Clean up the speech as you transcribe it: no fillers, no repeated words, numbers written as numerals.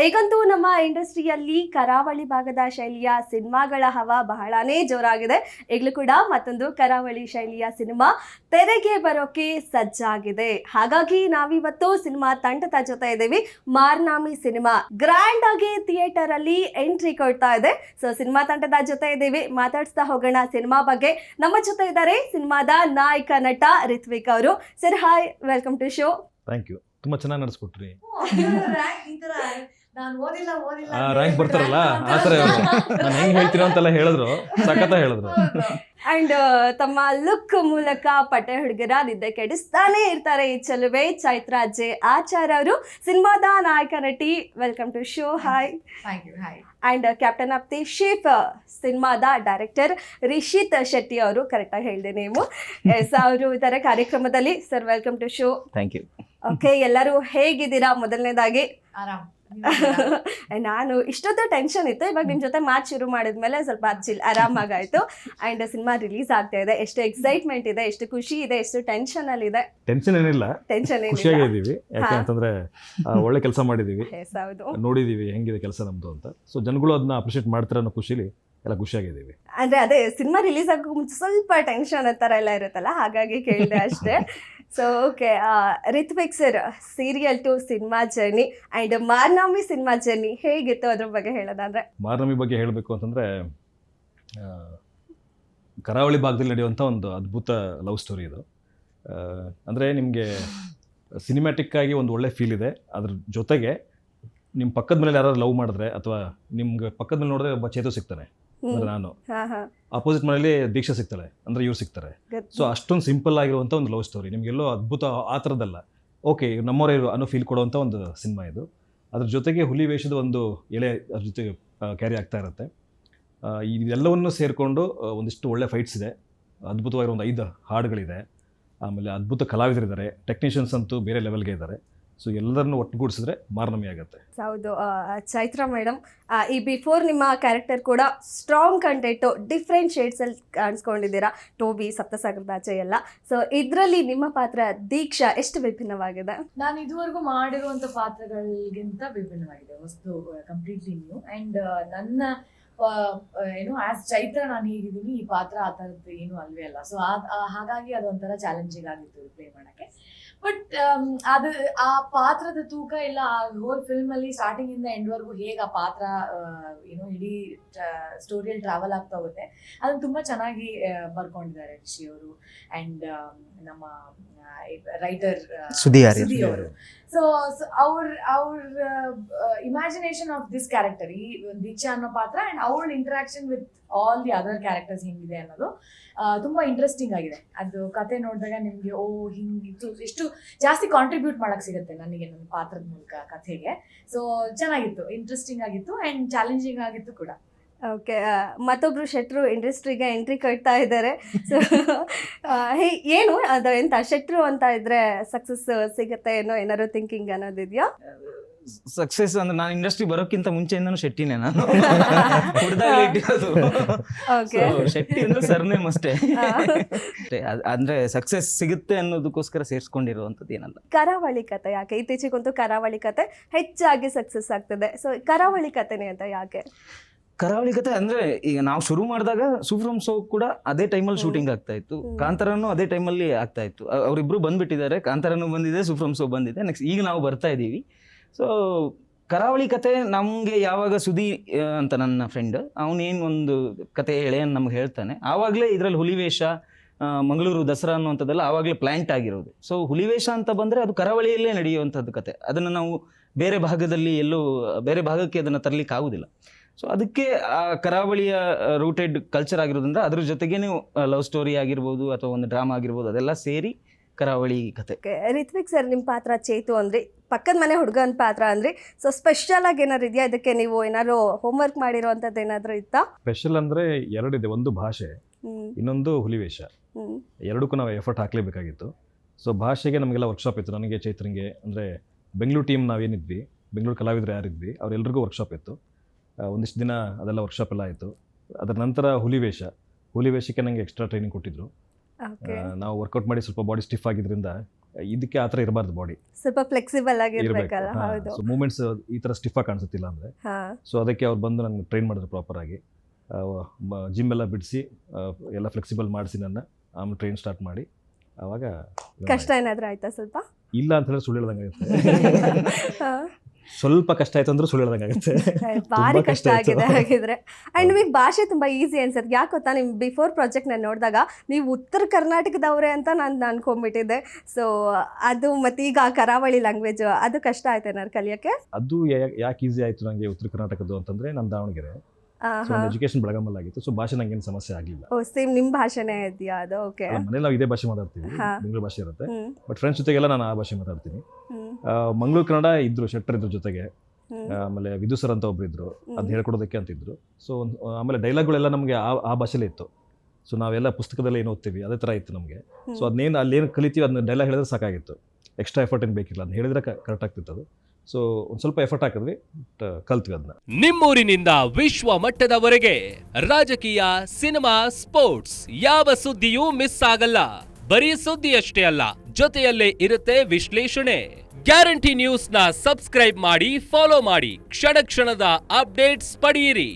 ಈಗಂತೂ ನಮ್ಮ ಇಂಡಸ್ಟ್ರಿಯಲ್ಲಿ ಕರಾವಳಿ ಭಾಗದ ಶೈಲಿಯ ಸಿನಿಮಾಗಳ ಹವಾ ಬಹಳನೇ ಜೋರಾಗಿದೆ. ಈಗಲೂ ಕೂಡ ಮತ್ತೊಂದು ಕರಾವಳಿ ಶೈಲಿಯ ಸಿನಿಮಾ ತೆರೆಗೆ ಬರೋಕೆ ಸಜ್ಜಾಗಿದೆ. ಹಾಗಾಗಿ ನಾವಿವತ್ತು ಸಿನಿಮಾ ತಂಡದ ಜೊತೆ ಇದ್ದೀವಿ. ಮಾರ್ನಾಮಿ ಸಿನಿಮಾ ಗ್ರ್ಯಾಂಡ್ ಆಗಿ ಥಿಯೇಟರ್ ಅಲ್ಲಿ ಎಂಟ್ರಿ ಕೊಡ್ತಾ ಇದೆ. ಸೊ ಸಿನಿಮಾ ತಂಡದ ಜೊತೆ ಇದ್ದೀವಿ, ಮಾತಾಡ್ಸ್ತಾ ಹೋಗೋಣ ಸಿನಿಮಾ ಬಗ್ಗೆ. ನಮ್ಮ ಜೊತೆ ಇದ್ದಾರೆ ಸಿನಿಮಾದ ನಾಯಕ ನಟ ರಿತ್ವಿಕ್ ಅವರು. Sir hi, welcome to show. Thank you, ತುಂಬಾ ಚೆನ್ನಾಗಿ ನಡೆಸ್ಕೊಟ್ರಿ. ರ್ಯಾಂಕ್ ಬರ್ತಾರಲ್ಲ ಆ ಥರ ನಾನು ಹೆಂಗೆ ಹೇಳ್ತೀರೋ ಅಂತೆಲ್ಲ ಹೇಳಿದ್ರು, ಸಖತ್ತ ಹೇಳಿದ್ರು. ಅಂಡ್ ತಮ್ಮ ಲುಕ್ ಮೂಲಕ ಪಟ್ಟೆ ಹುಡುಗರ ನಿದ್ದೆ ಕೆಡಿಸ್ತಾನೆ ಇರ್ತಾರೆ ಈ ಚೆಲುವೆ ಚೈತ್ರಾ ಜೆ ಆಚಾರ್ಯ ಅವರು, ಸಿನಿಮಾದ ನಾಯಕ ನಟಿ. Welcome to show. Hi. And captain of the ship ಸಿನಿಮಾದ ಡೈರೆಕ್ಟರ್ ರಿಷಿತ್ ಶೆಟ್ಟಿ ಅವರು, ಕರೆಕ್ಟಾಗಿ ಹೇಳಿದೆ ನೀವು. ಎಸ್, ಅವರು ಇದ್ದಾರೆ ಕಾರ್ಯಕ್ರಮದಲ್ಲಿ. Sir welcome to show. Thank you. Okay, ಎಲ್ಲರೂ ಹೇಗಿದ್ದೀರಾ? ಮೊದಲನೇದಾಗಿ ಆರಾಮ್. ನಾನು ಇಷ್ಟೊತ್ತು ಟೆನ್ಷನ್ ಇತ್ತು, ಇವಾಗ ನಿಮ್ ಜೊತೆ ಮ್ಯಾಚ್ ಶುರು ಮಾಡಿದ್ಮೇಲೆ ಸ್ವಲ್ಪ ಆರಾಮಾಗಾಯ್ತು. ಅಂಡ್ ಸಿನಿಮಾ ರಿಲೀಸ್ ಆಗ್ತಾ ಇದೆ, ಎಷ್ಟು ಎಕ್ಸೈಟ್ಮೆಂಟ್ ಇದೆ, ಎಷ್ಟು ಖುಷಿ ಇದೆ, ಎಷ್ಟು ಟೆನ್ಷನ್ ಅಲ್ಲಿ ಇದೆ? ಟೆನ್ಷನ್ ಏನಿಲ್ಲ, ಖುಷಿಯಾಗಿದ್ದೀವಿ. ಯಾಕಂತಂದ್ರೆ ಒಳ್ಳೆ ಕೆಲಸ ಮಾಡಿದೀವಿ, ನೋಡಿದೀವಿ ಹೆಂಗಿದೆ ಕೆಲಸ ನಮ್ದು ಅಂತ. ಸೊ ಜನಗಳು ಅದನ್ನ ಅಪ್ರಿಷಿಯೇಟ್ ಮಾಡ್ತಾರೆ ಅನ್ನೋ ಖುಷಿಲಿ ಎಲ್ಲ ಖುಷಿಯಾಗಿದ್ದೀವಿ. ಅಂದ್ರೆ ಅದೇ ಸಿನಿಮಾ ರಿಲೀಸ್ ಆಗೋ ಮುಂಚೆ ಸ್ವಲ್ಪ ಟೆನ್ಷನ್ ತರ ಎಲ್ಲ ಇರುತ್ತಲ್ಲ, ಹಾಗಾಗಿ ಕೇಳಿದೆ ಅಷ್ಟೇ. So okay, Rithvik sir, serial to cinema journey and Marnami cinema journey ಹೇಗಿತ್ತು, ಅದ್ರ ಬಗ್ಗೆ ಹೇಳೋದಾದ್ರೆ? ಮಾರ್ನಾಮಿ ಬಗ್ಗೆ ಹೇಳಬೇಕು ಅಂತಂದ್ರೆ, ಕರಾವಳಿ ಭಾಗದಲ್ಲಿ ನಡೆಯುವಂಥ ಒಂದು ಅದ್ಭುತ ಲವ್ ಸ್ಟೋರಿ ಇದು. ಅಂದರೆ ನಿಮಗೆ ಸಿನಿಮ್ಯಾಟಿಕ್ ಆಗಿ ಒಂದು ಒಳ್ಳೆ ಫೀಲ್ ಇದೆ. ಅದ್ರ ಜೊತೆಗೆ ನಿಮ್ಮ ಪಕ್ಕದ ಮೇಲೆ ಯಾರು ಲವ್ ಮಾಡಿದ್ರೆ, ಅಥವಾ ನಿಮ್ಗೆ ಪಕ್ಕದ ಮೇಲೆ ನೋಡಿದ್ರೆ ಒಬ್ಬ ಚೇತು ಸಿಗ್ತಾನೆ, ಅಂದ್ರೆ ನಾನು. ಅಪೋಸಿಟ್ ಮನೇಲಿ ದೀಕ್ಷಾ ಸಿಗ್ತಾಳೆ, ಅಂದ್ರೆ ಇವ್ರು ಸಿಗ್ತಾರೆ. ಸೊ ಅಷ್ಟೊಂದು ಸಿಂಪಲ್ ಆಗಿರುವಂಥ ಒಂದು ಲವ್ ಸ್ಟೋರಿ, ನಿಮಗೆಲ್ಲೋ ಅದ್ಭುತ ಆ ಥರದ್ದಲ್ಲ, ಓಕೆ ನಮ್ಮವರೇ ಅನ್ನೋ ಫೀಲ್ ಕೊಡುವಂಥ ಒಂದು ಸಿನಿಮಾ ಇದು. ಅದ್ರ ಜೊತೆಗೆ ಹುಲಿ ವೇಷದ ಒಂದು ಎಳೆ ಅದ್ರ ಜೊತೆ ಕ್ಯಾರಿ ಆಗ್ತಾ ಇರುತ್ತೆ. ಇದೆಲ್ಲವನ್ನು ಸೇರಿಕೊಂಡು ಒಂದಿಷ್ಟು ಒಳ್ಳೆ ಫೈಟ್ಸ್ ಇದೆ, ಅದ್ಭುತವಾಗಿರೋ ಒಂದು 5 ಹಾಡುಗಳಿದೆ, ಆಮೇಲೆ ಅದ್ಭುತ ಕಲಾವಿದರಿದ್ದಾರೆ, ಟೆಕ್ನಿಷಿಯನ್ಸ್ ಅಂತೂ ಬೇರೆ ಲೆವೆಲ್ಗೆ ಇದ್ದಾರೆ. ಸೊ ಎಲ್ಲರನ್ನು ಒಟ್ಟುಗೂಡಿಸಿದ್ರೆ ಮಾರ್ನಾಮಿ ಆಗುತ್ತೆ. ಹೌದು, ಚೈತ್ರಾ ಮೇಡಮ್, ಈ ಬಿಫೋರ್ ನಿಮ್ಮ ಕ್ಯಾರೆಕ್ಟರ್ ಕೂಡ ಸ್ಟ್ರಾಂಗ್ ಕಂಟೆಂಟು, ಡಿಫ್ರೆಂಟ್ ಶೇಡ್ಸಲ್ಲಿ ಕಾಣಿಸ್ಕೊಂಡಿದ್ದೀರಾ, ಟೋಬಿ, ಸಪ್ತಸಾಗರದಾಚೆ ಎಲ್ಲ. ಸೊ ಇದರಲ್ಲಿ ನಿಮ್ಮ ಪಾತ್ರ ದೀಕ್ಷಾ ಎಷ್ಟು ವಿಭಿನ್ನವಾಗಿದೆ? ನಾನು ಇದುವರೆಗೂ ಮಾಡಿರುವಂಥ ಪಾತ್ರಗಳಿಗಿಂತ ವಿಭಿನ್ನವಾಗಿದೆ, ವಸ್ತು ಕಂಪ್ಲೀಟ್ಲಿ ನ್ಯೂ. ಆ್ಯಂಡ್ ನನ್ನ ಏನು ಆಸ್ ಚೈತ್ರ ನಾನು ಹೇಗಿದ್ದೀನಿ, ಈ ಪಾತ್ರ ಆ ಥರದ್ದು ಏನು ಅಲ್ವೇ ಅಲ್ಲ. ಸೊ ಹಾಗಾಗಿ ಅದೊಂಥರ ಚಾಲೆಂಜಿಂಗ್ ಆಗಿತ್ತು ಪ್ಲೇ ಮಾಡೋಕ್ಕೆ. ಬಟ್ ಅದು ಆ ಪಾತ್ರದ ತೂಕ ಇಲ್ಲ, ಆ ಹೋಲ್ ಫಿಲ್ಮಲ್ಲಿ ಸ್ಟಾರ್ಟಿಂಗಿಂದ ಎಂಡ್ವರೆಗೂ ಹೇಗೆ ಆ ಪಾತ್ರ ಏನೋ ಇಡೀ ಸ್ಟೋರಿಯಲ್ಲಿ ಟ್ರಾವೆಲ್ ಆಗ್ತಾ ಹೋಗುತ್ತೆ, ಅದನ್ನು ತುಂಬ ಚೆನ್ನಾಗಿ ಬರ್ಕೊಂಡಿದ್ದಾರೆ ರಿಷಿ ಅವರು ಆ್ಯಂಡ್ ನಮ್ಮ ರೈಟರ್ ಸುದಿ ಅವರು. ಸೊ ಅವ್ರ ಇಮ್ಯಾಜಿನೇಷನ್ ಆಫ್ ದಿಸ್ ಕ್ಯಾರೆಕ್ಟರ್, ಈ ದೀಕ್ಷಾ ಅನ್ನೋ ಪಾತ್ರ ಆ್ಯಂಡ್ ಅವಳ interaction with all the other characters ಹೆಂಗಿದೆ ಅನ್ನೋದು ತುಂಬ ಇಂಟ್ರೆಸ್ಟಿಂಗ್ ಆಗಿದೆ. ಅದು ಕತೆ ನೋಡಿದಾಗ ನಿಮಗೆ ಹಿಂಗಿತ್ತು, ಎಷ್ಟು ಜಾಸ್ತಿ ಕಾಂಟ್ರಿಬ್ಯೂಟ್ ಮಾಡಕ್ಕೆ ಸಿಗುತ್ತೆ ನನಗೆ ನನ್ನ ಪಾತ್ರದ ಮೂಲಕ ಕಥೆಗೆ. ಸೊ ಚೆನ್ನಾಗಿತ್ತು, ಇಂಟ್ರೆಸ್ಟಿಂಗ್ ಆಗಿತ್ತು ಆ್ಯಂಡ್ ಚಾಲೆಂಜಿಂಗ್ ಆಗಿತ್ತು ಕೂಡ. ಓಕೆ, ಮತ್ತೊಬ್ರು ಶೆಟ್ರು ಇಂಡಸ್ಟ್ರಿಗೆ ಎಂಟ್ರಿ ಕೊಡ್ತಾ ಇದ್ದಾರೆ. ಸೊ ಏನು ಅದು ಎಂತ ಶೆಟ್ರು ಅಂತ ಇದ್ರೆ ಸಕ್ಸಸ್ ಸಿಗುತ್ತೆ ಏನೋ, ಏನಾದ್ರು ಥಿಂಕಿಂಗ್ ಅನ್ನೋದಿದೆಯಾ? ಸಕ್ಸಸ್ ಅಂದ್ರೆ ನಾನು ಇಂಡಸ್ಟ್ರಿ ಬರೋಕ್ಕಿಂತ ಮುಂಚೆಯಿಂದನೂ ಶೆಟ್ಟಿನೇ, ನಾನು ಶೆಟ್ಟಿ ಅಂದ್ರೆ ಸರ್ನೇಮ್ ಅಷ್ಟೇ. ಅಂದ್ರೆ ಸಕ್ಸಸ್ ಸಿಗುತ್ತೆ ಅನ್ನೋದಕ್ಕೋಸ್ಕರ ಸೇರಿಸ್ಕೊಂಡಿರುವಂಥದ್ದು ಏನಲ್ಲ. ಕರಾವಳಿ ಕತೆ ಯಾಕೆ ಇತ್ತೀಚೆಗಂತೂ ಕರಾವಳಿ ಕತೆ ಹೆಚ್ಚಾಗಿ ಸಕ್ಸಸ್ ಆಗ್ತದೆ? ಸೊ ಕರಾವಳಿ ಕತೆನೇ ಅಂತ ಯಾಕೆ? ಕರಾವಳಿ ಕತೆ ಅಂದ್ರೆ ಈಗ ನಾವು ಶುರು ಮಾಡಿದಾಗ ಸೂಫ್ರಮ್ ಸೋ ಕೂಡ ಅದೇ ಟೈಮಲ್ಲಿ ಶೂಟಿಂಗ್ ಆಗ್ತಾ ಇತ್ತು, ಕಾಂತಾರನು ಅದೇ ಟೈಮಲ್ಲಿ ಆಗ್ತಾ ಇತ್ತು. ಅವರಿಬ್ರು ಬಂದ್ಬಿಟ್ಟಿದ್ದಾರೆ, ಕಾಂತಾರನು ಬಂದಿದೆ, ಸೂಫ್ರಮ್ ಸೋ ಬಂದಿದೆ, ನೆಕ್ಸ್ಟ್ ಈಗ ನಾವು ಬರ್ತಾ ಇದ್ದೀವಿ. ಸೊ ಕರಾವಳಿ ಕತೆ ನಮಗೆ ಯಾವಾಗ ಸುದಿ ಅಂತ ನನ್ನ ಫ್ರೆಂಡ್, ಅವನೇನು ಒಂದು ಕತೆ ಹೇಳೇನು ನಮ್ಗೆ ಹೇಳ್ತಾನೆ, ಆವಾಗಲೇ ಇದರಲ್ಲಿ ಹುಲಿವೇಷ, ಮಂಗಳೂರು ದಸರಾ ಅನ್ನುವಂಥದ್ದೆಲ್ಲ ಆವಾಗಲೇ ಪ್ಲ್ಯಾಂಟ್ ಆಗಿರೋದು. ಸೊ ಹುಲಿವೇಷ ಅಂತ ಬಂದರೆ ಅದು ಕರಾವಳಿಯಲ್ಲೇ ನಡೆಯುವಂಥದ್ದು ಕತೆ, ಅದನ್ನು ನಾವು ಬೇರೆ ಭಾಗದಲ್ಲಿ ಎಲ್ಲೂ ಬೇರೆ ಭಾಗಕ್ಕೆ ಅದನ್ನು ತರಲಿಕ್ಕೆ ಆಗೋದಿಲ್ಲ. ಸೊ ಅದಕ್ಕೆ ಆ ಕರಾವಳಿಯ ರೂಟೆಡ್ ಕಲ್ಚರ್ ಆಗಿರೋದ್ರಿಂದ ಅದ್ರ ಜೊತೆಗೇನೆ ಲವ್ ಸ್ಟೋರಿ ಆಗಿರ್ಬೋದು ಅಥವಾ ಒಂದು ಡ್ರಾಮಾ ಆಗಿರ್ಬೋದು, ಅದೆಲ್ಲ ಸೇರಿ ಕರಾವಳಿ ಕತೆ. ರಿತ್ವಿಕ್ ಸರ್, ನಿಮ್ಮ ಪಾತ್ರ ಚೇತು ಅಂದ್ರಿ, ಪಕ್ಕದ ಮನೆ ಹುಡುಗನ ಪಾತ್ರ ಅಂದ್ರಿ. ಸೊ ಸ್ಪೆಷಲ್ ಆಗಿ ಏನಾದ್ರು ಇದೆಯಾ ಇದಕ್ಕೆ? ನೀವು ಏನಾದ್ರು ಹೋಮ್ವರ್ಕ್ ಮಾಡಿರೋಂಥದ್ದು ಏನಾದ್ರು ಇತ್ತಾ? ಸ್ಪೆಷಲ್ ಅಂದ್ರೆ ಎರಡಿದೆ, ಒಂದು ಭಾಷೆ, ಇನ್ನೊಂದು ಹುಲಿವೇಷ. ಎರಡಕ್ಕೂ ನಾವು ಎಫರ್ಟ್ ಹಾಕ್ಲೇಬೇಕಾಗಿತ್ತು. ಸೊ ಭಾಷೆಗೆ ನಮಗೆಲ್ಲ ವರ್ಕ್ಶಾಪ್ ಇತ್ತು, ನನಗೆ ಚೈತ್ರಂಗೆ. ಅಂದರೆ ಬೆಂಗಳೂರು ಟೀಮ್ ನಾವೇನಿದ್ವಿ, ಬೆಂಗಳೂರು ಕಲಾವಿದರು ಯಾರಿದ್ವಿ ಅವರೆಲ್ಲರಿಗೂ ವರ್ಕ್ಶಾಪ್ ಇತ್ತು. ಒಂದಿಷ್ಟು ದಿನ ಅದೆಲ್ಲ ವರ್ಕ್ಶಾಪ್ ಎಲ್ಲ ಆಯಿತು. ಅದರ ನಂತರ ಹುಲಿವೇಷಕ್ಕೆ ನನಗೆ ಎಕ್ಸ್ಟ್ರಾ ಟ್ರೈನಿಂಗ್ ಕೊಟ್ಟಿದ್ರು. ನಾವು ವರ್ಕೌಟ್ ಮಾಡಿ ಸ್ವಲ್ಪ ಬಾಡಿ ಸ್ಟಿಫ್ ಆಗಿದ್ದರಿಂದ ಇದಕ್ಕೆ ಆ ಥರ ಇರಬಾರ್ದು ಬಾಡಿ ಸ್ವಲ್ಪ ಫ್ಲೆಕ್ಸಿಬಲ್ ಆಗಿರ್ಬೇಕಲ್ಲ. ಇರಬೇಕು. ಹೌದು. ಸೊ ಮೂಮೆಂಟ್ಸ್ ಈ ಥರ ಸ್ಟಿಫಾಗಿ ಕಾಣಿಸುತ್ತಿಲ್ಲ ಅಂದರೆ, ಹಾ ಸೊ ಅದಕ್ಕೆ ಅವ್ರು ಬಂದು ನನಗೆ ಟ್ರೈನ್ ಮಾಡಿದ್ರು ಪ್ರಾಪರಾಗಿ. ಜಿಮ್ ಎಲ್ಲ ಬಿಡಿಸಿ ಎಲ್ಲ ಫ್ಲೆಕ್ಸಿಬಲ್ ಮಾಡಿಸಿ ನನ್ನ, ಆಮೇಲೆ ಟ್ರೈನ್ ಸ್ಟಾರ್ಟ್ ಮಾಡಿ ಆವಾಗ ಕಷ್ಟ ಏನಾದ್ರೂ ಆಯ್ತಾ ಸ್ವಲ್ಪ? ಇಲ್ಲ ಅಂತ ಹೇಳಿದ್ರೆ ಸುಳ್ಳು ಹೇಳ್ದಂಗೆ ಆಗುತ್ತೆ. ಹಾ. ಸ್ವಲ್ಪ ಕಷ್ಟ ಆಯ್ತು ಅಂದ್ರೆ ಸುಳ್ಳು ಹೇಳ್ದಂಗೆ ಆಗುತ್ತೆ. ಭಾರಿ ತುಂಬಾ ಕಷ್ಟ ಕಷ್ಟ ಆಯ್ತು. ಆಗಿದೆ ಹಾಗಿದ್ರೆ. ಅಂಡ್ ನಿಮಗೆ ಭಾಷೆ ತುಂಬಾ ಈಸಿ ಅನ್ಸುತ್ತೆ. ಯಾಕೆ ಗೊತ್ತಾ, ನಿಮ್ ಬಿಫೋರ್ ಪ್ರಾಜೆಕ್ಟ್ ನಾನು ನೋಡಿದಾಗ ನೀವು ಉತ್ತರ ಕರ್ನಾಟಕದವ್ರೆ ಅಂತ ನಾನು ಅನ್ಕೊಂಡ್ಬಿಟ್ಟಿದ್ದೆ. ಸೊ ಅದು ಮತ್ತೆ ಈಗ ಕರಾವಳಿ ಲ್ಯಾಂಗ್ವೇಜ್ ಅದು ಕಷ್ಟ ಆಯ್ತು ಏನಾರು ಕಲಿಯಕ್ಕೆ? ಅದು ಯಾಕೆ ಈಸಿ ಆಯಿತು ನನಗೆ ಉತ್ತರ ಕರ್ನಾಟಕದ್ದು ಅಂತಂದರೆ, ನಮ್ಮ ದಾವಣಗೆರೆ, ಸೊ ಹಾ. ಎಜುಕೇಷನ್ ಬೆಳಗಾಮಲ್ಲಿ ಆಗಿತ್ತು. ಸೊ ಭಾಷೆ ನಂಗೇನು ಸಮಸ್ಯೆ ಆಗಲಿಲ್ಲ. ಓ ಸೇಮ್ ನಿಮ್ಮ ಭಾಷೆನೇ ಇದೆಯಾ ಅದು? ಓಕೆ. ಮನೇಲಿ ನಾವು ಇದೇ ಭಾಷೆ ಮಾತಾಡ್ತೀವಿ, ಹಾ. ಬೆಂಗಳೂರು ಭಾಷೆ ಇರುತ್ತೆ. ಹ್ಮ್ ಬಟ್ ಫ್ರೆಂಡ್ಸ್ ಜೊತೆಗೆಲ್ಲ ನಾನು ಆ ಭಾಷೆ ಮಾತಾಡ್ತೀನಿ. ಹ್ಮ್ ಮಂಗಳೂರು ಕನ್ನಡ ಇದ್ರು, ಶೆಟ್ಟರ್ ಇದ್ರ ಜೊತೆಗೆ. ಹ್ಮ್ ಆಮೇಲೆ ವಿದು ಸರ್ ಅಂತ ಒಬ್ರು ಇದ್ರು, ಹ್ಮ್. ಅದು ಹೇಳ್ಕೊಡೋದಕ್ಕೆ ಅಂತಿದ್ರು. ಸೊ ಆಮೇಲೆ ಡೈಲಾಗ್ಗಳೆಲ್ಲ ನಮಗೆ ಆ ಭಾಷೆಲೇ ಇತ್ತು. ಸೊ ನಾವೆಲ್ಲ ಪುಸ್ತಕದಲ್ಲಿ ಏನು ಓದ್ತೀವಿ ಅದೇ ಥರ ಇತ್ತು ನಮಗೆ. ಸೊ ಅದನ್ನೇನು ಅಲ್ಲೇನು ಕಲಿತೀವಿ ಅದನ್ನ ಡೈಲಾಗ್ ಹೇಳಿದ್ರೆ ಸಾಕಾಗಿತ್ತು. ಎಕ್ಸ್ಟ್ರಾ ಎಫರ್ಟ್ ಏನು ಬೇಕಿಲ್ಲ, ಅದನ್ನ ಹೇಳಿದ್ರೆ ಕರೆಕ್ಟ್ ಆಗ್ತಿತ್ತು ಅದು. ಸೊ ಒಂದು ಸ್ವಲ್ಪ ಎಫರ್ಟ್ ಹಾಕಿದ್ವಿ, ಕಲ್ತ್ವಿ ಅದನ್ನ. ನಿಮ್ಮೂರಿನಿಂದ ವಿಶ್ವ ಮಟ್ಟದವರೆಗೆ ರಾಜಕೀಯ, ಸಿನಿಮಾ, ಸ್ಪೋರ್ಟ್ಸ್ ಯಾವ ಸುದ್ದಿಯೂ ಮಿಸ್ ಆಗಲ್ಲ. ಬರೀ ಸುದ್ದಿಯಷ್ಟೇ ಅಲ್ಲ, ಜೊತೆಯಲ್ಲೇ ಇರುತ್ತೆ ವಿಶ್ಲೇಷಣೆ. ಗ್ಯಾರಂಟಿ ನ್ಯೂಸ್ನ ಸಬ್ಸ್ಕ್ರೈಬ್ ಮಾಡಿ, ಫಾಲೋ ಮಾಡಿ, ಕ್ಷಣ ಕ್ಷಣದ ಅಪ್ಡೇಟ್ಸ್ ಪಡೆಯಿರಿ.